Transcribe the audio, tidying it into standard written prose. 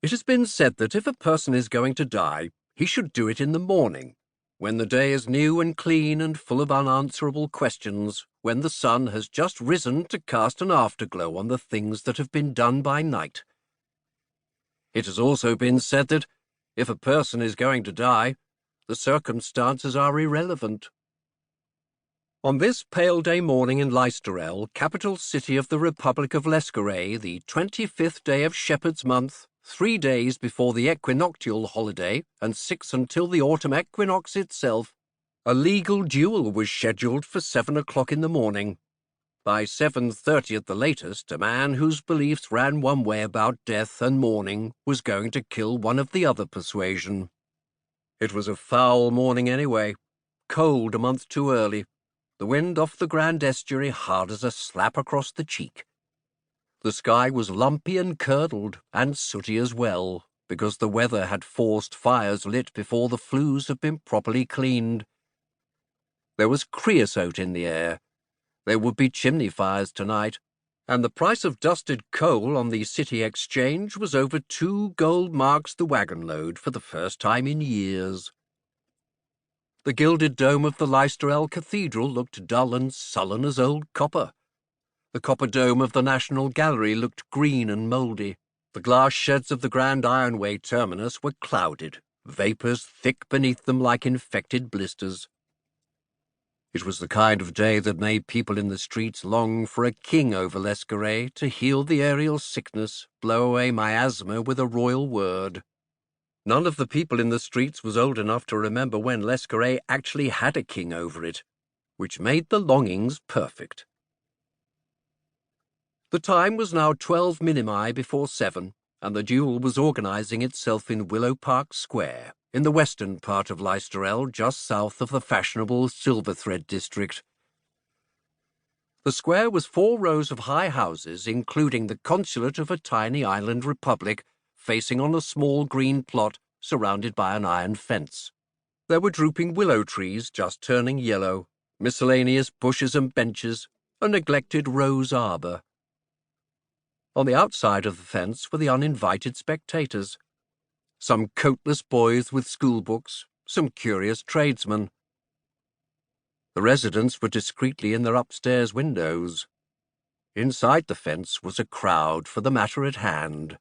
It has been said that if a person is going to die, he should do it in the morning, when the day is new and clean and full of unanswerable questions, when the sun has just risen to cast an afterglow on the things that have been done by night. It has also been said that if a person is going to die, the circumstances are irrelevant. On this pale day morning in Leicesterel, capital city of the Republic of Lescaret, the 25th day of Shepherd's month, 3 days before the equinoctial holiday and 6 until the autumn equinox itself, a legal duel was scheduled for 7 o'clock in the morning. By 7:30 at the latest, a man whose beliefs ran one way about death and mourning was going to kill one of the other persuasion. It was a foul morning anyway, cold a month too early, the wind off the Grand Estuary hard as a slap across the cheek. The sky was lumpy and curdled, and sooty as well, because the weather had forced fires lit before the flues had been properly cleaned. There was creosote in the air. There would be chimney fires tonight, and the price of dusted coal on the city exchange was over 2 gold marks the wagon load for the first time in years. The gilded dome of the Leicesterel Cathedral looked dull and sullen as old copper. The copper dome of the National Gallery looked green and mouldy. The glass sheds of the Grand Ironway terminus were clouded, vapours thick beneath them like infected blisters. It was the kind of day that made people in the streets long for a king over Lescaret to heal the aerial sickness, blow away miasma with a royal word. None of the people in the streets was old enough to remember when Lescaret actually had a king over it, which made the longings perfect. The time was now 12 minimi before 7, and the duel was organising itself in Willow Park Square, in the western part of Leicesterel, just south of the fashionable Silverthread district. The square was 4 rows of high houses, including the consulate of a tiny island republic, facing on a small green plot surrounded by an iron fence. There were drooping willow trees just turning yellow, miscellaneous bushes and benches, a neglected rose arbour. On the outside of the fence were the uninvited spectators. Some coatless boys with schoolbooks, some curious tradesmen. The residents were discreetly in their upstairs windows. Inside the fence was a crowd for the matter at hand.